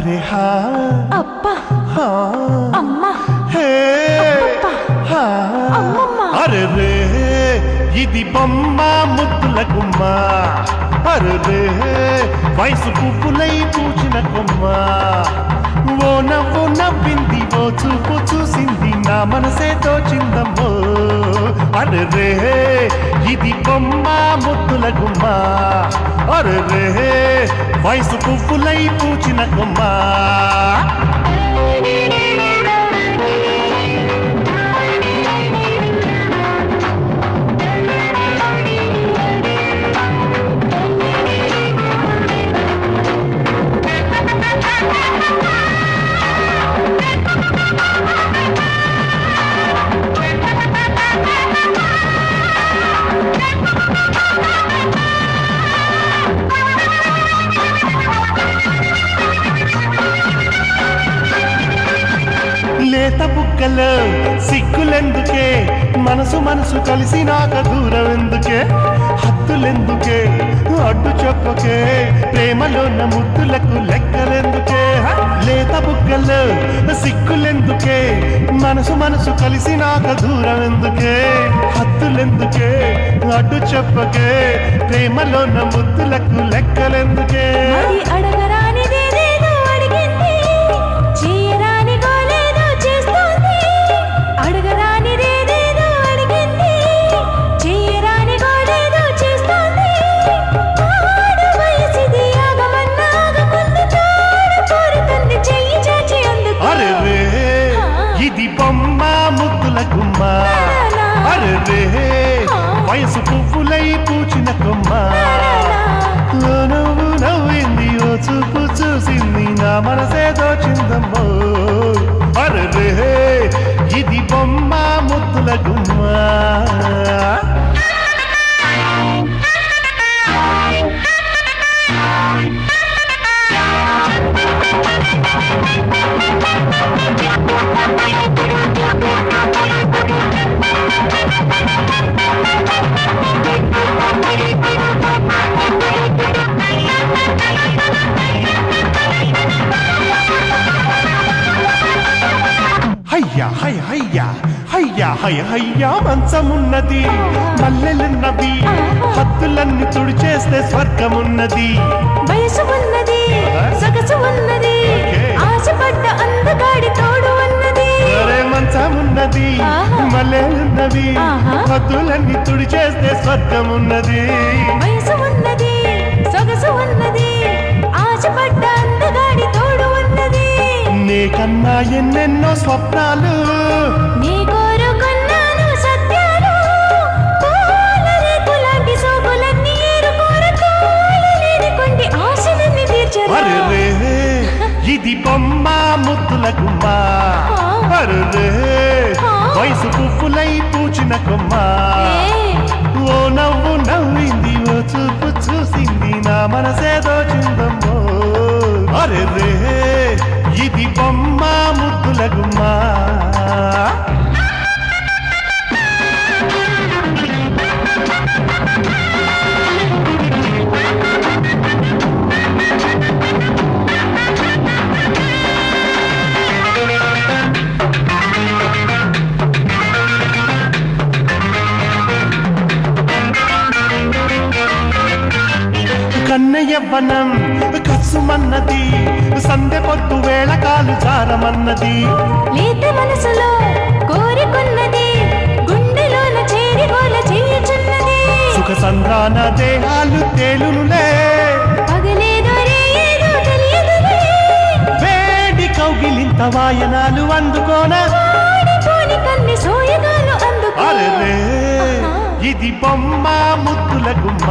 అరే హా అబ్బా హా అమ్మా హే హా అరే రే ఇది బొమ్మ ముద్దుల గుమ్మ అరే రే వయసు పువ్వులై పూచిన కొమ్మ ఓ నవ్వు నవ్వింది ఓ చూపు చూసింది నా మనసే తోచిందమ్మో అరే రే ఇది బొమ్మ ముద్దుల గుమ్మ అరే రే వయసు పువ్వులై పూచిన కొమ్మ లేత బుగ్గలో సిగ్గులెందుకే మనసు మనసు కలిసి నాక దూరం ఎందుకే హద్దులెందుకే అడ్డు చెప్పకే ప్రేమలోన్న ముద్దులకు లెక్కలెందుకే లేత బుగ్గలో సిగ్గులెందుకే మనసు మనసు కలిసి నాక దూరం ఎందుకే హద్దులెందుకే అడ్డు చెప్పకే ప్రేమలోన్న ముద్దులకు లెక్కలెందుకే ఇది బొమ్మ ముద్దుల గుమ్మ అరే రే వయసు పువ్వులై పూచిన కొమ్మ నువ్వు నవ్వింది ఓ చూపు చూసింది నా మనసే దోచిందమ్మో అరే రే ఇది బొమ్మ ముద్దుల గుమ్మ హయ్యా హయ హయ్యా హయ్యా హయ హయ్యా మంచమున్నది మల్లెలున్నవి హద్దులన్నీ తుడిచేస్తే స్వర్గమున్నది వయసు ఉన్నది సొగసు ఉన్నది ఆశపడ్డ అందగాడి తోడు ఉన్నది మంచమున్నది మల్లెలున్నవి హద్దులన్నీ తుడిచేస్తే స్వర్గమున్నది వయసు ఉన్నది సొగసు ఉన్నది ఆశపడ్డ అందగాడి తోడు ఉన్నది నీకన్నా ఎన్నెన్నో స్వప్నాలు నీ కోరుకున్నాను సత్యాలు పూలరేకులాంటి సోకులన్నీ ఏరుకోరకోలేని కొంటి ఆశలన్నీ తీర్చరా అరే రే ఇది బొమ్మ ముద్దుల గుమ్మ అరే రే వయసు పువ్వులై పూచిన కొమ్మ ఓ నవ్వు నవ్వింది ఓ చూపు చూసింది నా మనసే దోచిందమ్మో అరే రే ఇది బొమ్మ ముద్దుల గుమ్మ కన్నయ్యవ్వనం కసుమన్నది సందె పొద్దు వేళ కాలు జారమన్నది లేత మనసులో కోరికున్నది గుండెలోన చేరి గోల చేయుచున్నది సుఖ సంద్రాన దేహాలు తేలునులే పగలేదో రేయేదో తెలియదులే వేడి కౌగిలింత వాయనాలు అందుకోనా వాడిపోని కన్ని సోయగాలు అందుకో అరే రే ఇది బొమ్మ ముద్దుల గుమ్మ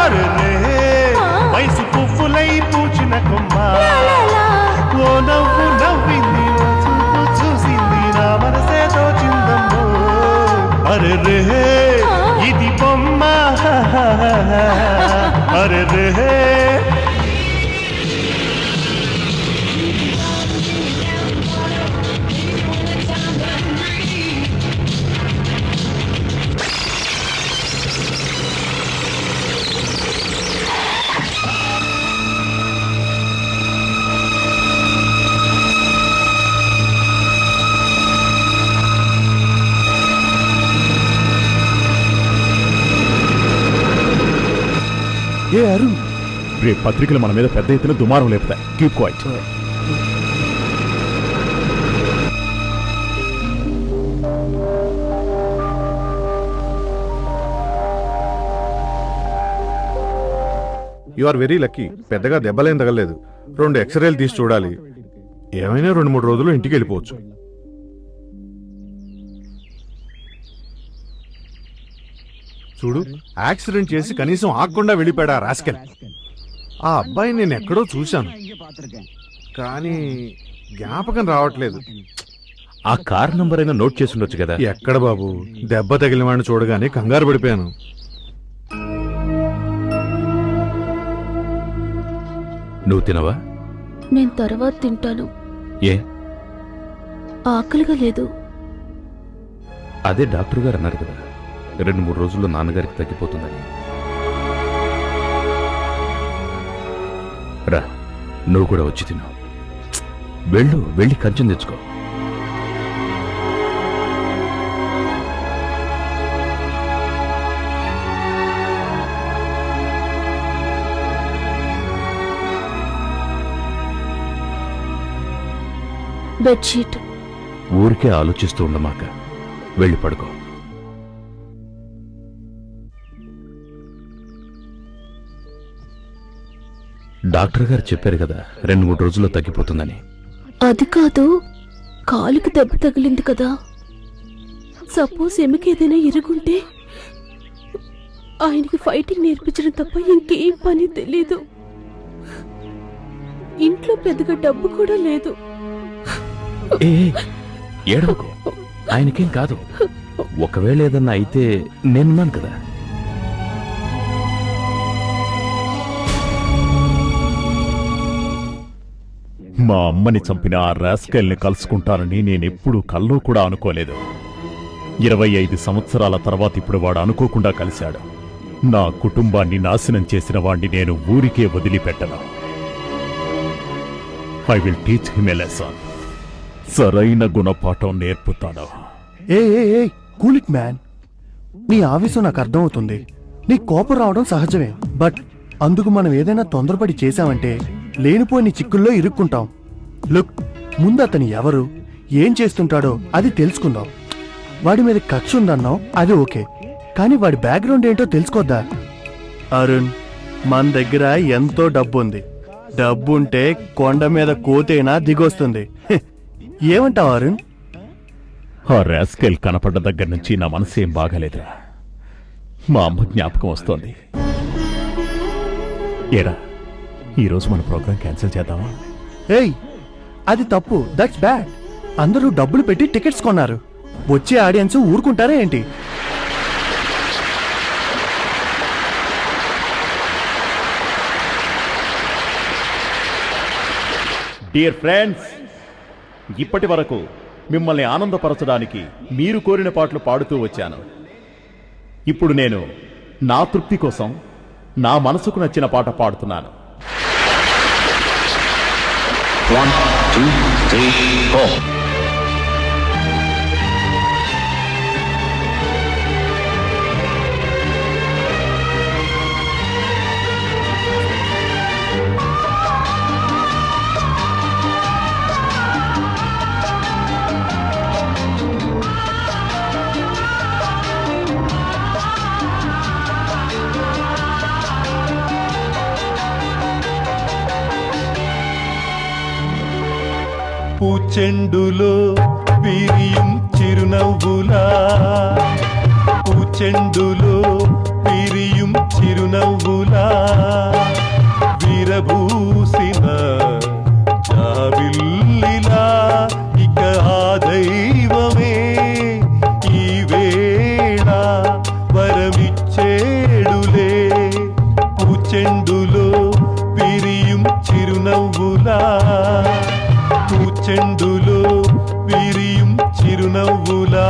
అరే రే వయసు పువ్వులై పూచిన కొమ్మ ఓ నవ్వు నవ్వింది ఓ చూపు చూసింది నా మనసే దోచిందమ్మో అరే రే ఇది బొమ్మ అరే రే ఏ అరుణ్, రేపు పత్రికలు మన మీద పెద్ద ఎత్తున దుమారం లేపుతాయి. Keep quiet. You are very lucky. పెద్దగా దెబ్బలేం తగలేదు. 2 ఎక్స్రేలు తీసి చూడాలి. ఏమైనా 2-3 రోజులు ఇంటికి వెళ్ళిపోవచ్చు. చూడు, యాక్సిడెంట్ చేసి కనీసం ఆగకుండా వెళ్ళిపోయాడా రాస్కెల్. ఆ అబ్బాయి నేను ఎక్కడో చూశాను, కానీ జ్ఞాపకం రావట్లేదు. ఆ కార్ నంబర్ అయినా నోట్ చేసి ఉండొచ్చు కదా. ఎక్కడ బాబు, దెబ్బ తగిలిన వాడిని చూడగానే కంగారు పడిపోయాను. నువ్వు తినవా? నేను తర్వాత తింటాను. ఏ? ఆకలిగా లేదు. అదే డాక్టర్ గారు అన్నారు కదా, 2-3 రోజుల్లో నాన్నగారికి తగ్గిపోతుందని. రా, నువ్వు కూడా వచ్చి తిను. వెళ్ళి కంచెం తెచ్చుకో. బెడ్షీట్. ఊరికే ఆలోచిస్తూ ఉండమాక, వెళ్ళి పడుకో. డాక్టర్ గారు చెప్పారు కదా, 2-3 రోజుల్లో తగ్గిపోతుందని. అది కాదు, కాలుకి దెబ్బ తగిలింది కదా. సపోజ్ ఎమకేదైనా ఇరుగుంటే ఆయనకి ఫైటింగ్ నేర్పించడం తప్ప ఇంకేం పని తెలీదు. ఇంట్లో పెద్దగా డబ్బు కూడా లేదు. ఏ, ఏడవకు, ఆయనకేం కాదు. ఒకవేళ ఏదన్నా అయితే నేనున్నాను కదా. మా అమ్మని చంపిన ఆ రాస్కెల్ని కలుసుకుంటానని నేనెప్పుడూ కల్లో కూడా అనుకోలేదు. 25 సంవత్సరాల తర్వాత ఇప్పుడు వాడు అనుకోకుండా కలిశాడు. నా కుటుంబాన్ని నాశనం చేసిన వాణ్ణి నేను ఊరికే వదిలిపెట్టను. I will teach him a lesson. సరైన గుణపాఠం నేర్పుతాను. ఏ కూల్ ఇట్ మ్యాన్. నీ ఆవేశం నాకు అర్థమవుతుంది. నీ కోపం రావడం సహజమే. బట్ అందుకు మనం ఏదైనా తొందరపడి చేశామంటే లేనిపోయిన చిక్కుల్లో ఇరుక్కుంటాం. లుక్, ముందు అతను ఎవరు, ఏం చేస్తుంటాడో అది తెలుసుకుందాం. వాడి మీద కక్ష ఉందన్నావు, అది ఓకే, కానీ వాడి బ్యాక్గ్రౌండ్ ఏంటో తెలుసుకోద్దా? అరుణ్, మన దగ్గర ఎంతో డబ్బు ఉంది. డబ్బుంటే కొండ మీద కోతైనా దిగొస్తుంది. ఏమంటావు అరుణ్? ఆ రాస్కెల్ కనపడ్డ దగ్గర నుంచి నా మనసు ఏం బాగాలేదురా. మా అమ్మ జ్ఞాపకం వస్తోంది. ఏరా, ఈరోజు మన ప్రోగ్రాం క్యాన్సిల్ చేద్దామా? ఏయ్, అది తప్పు. That's bad. అందరూ డబ్బులు పెట్టి టికెట్స్ కొన్నారు. వచ్చే ఆడియన్స్ ఊరుకుంటారా ఏంటి? డియర్ ఫ్రెండ్స్, ఇప్పటి వరకు మిమ్మల్ని ఆనందపరచడానికి మీరు కోరిన పాటలు పాడుతూ వచ్చాను. ఇప్పుడు నేను నా తృప్తి కోసం నా మనసుకు నచ్చిన పాట పాడుతున్నాను. 1, 2, 3, 4. పూచెండులో విరియం చిరునవ్వులా, పూచెండులో విరియం చిరునవ్వులా, వీరభూసిన జాబిల్లిలా ఇక ఆ దైవమే ఈ వేళ వరమిచ్చేడులే. పూచెండులో విరియం చిరునవ్వులా, పూచెండులో విరియం చిరునవ్వులా.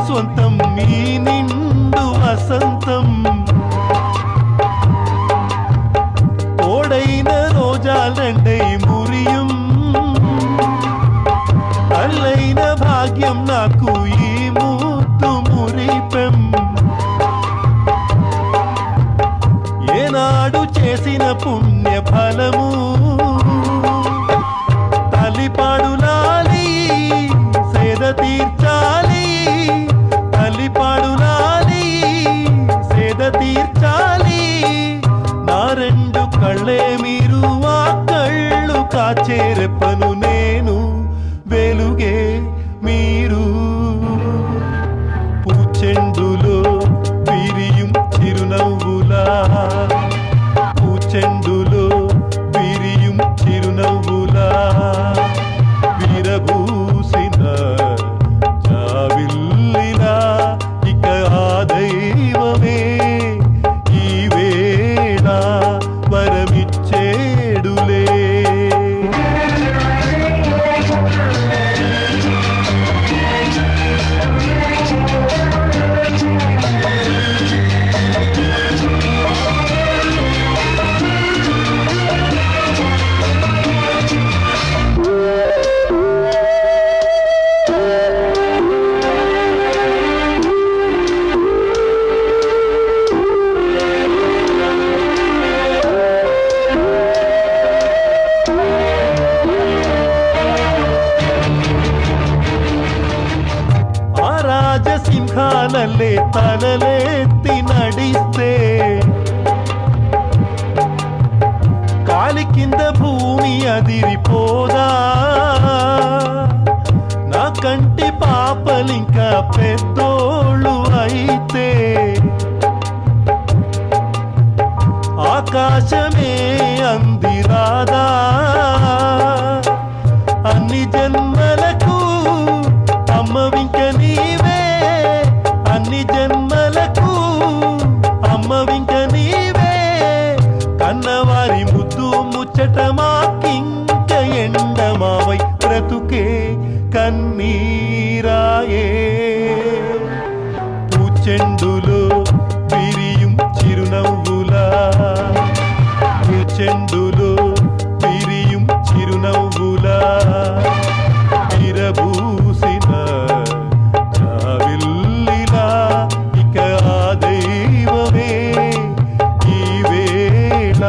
సొంతం మీ నిండు వసంతం ఓడైన రోజాలండై మురియం అల్లైన భాగ్యం నాకు ఈ ముద్దు మురిపెం ఏనాడు చేసిన పుణ్య ఫలము తలిపాడులాలి సేద తీర్చాలి తలిపాడులాలి సేద తీర్చాలి నా రెండు కళ్ళే మీరు ఆ కళ్ళు కాచేరెప్పను నేను వెలుగే మీరు పూచెండులో విరియం చిరునవ్వులా పూచెండులో విరియం చిరునవ్వులా విరబూసిన జావిల్లిలా ఇక ఆ దైవమే ఈ వేళ వరమిచ్చేడులే ఆ రాజసింహాలల్లే తలలెత్తి నడిస్తే కాలి కింద భూమి అదిరిపోదా నా కంటి పాపలింకా పెద్దోళ్ళు అయితే ఆకాశమే అందిరాదా అన్ని జన్మలకు అమ్మవింక నీవే అన్ని జన్మలకు అమ్మవింక నీవే కన్నవారి ముద్దు ముచ్చట మాకింక ఎండమావై బ్రతుకే కన్నీరాయే పూచెండులో విరియం చిరునవ్వులా పూచెండులో విరియం చిరునవ్వులా విరబూసిన జావిల్లిలా ఇక ఆ దైవమే ఈ వేళ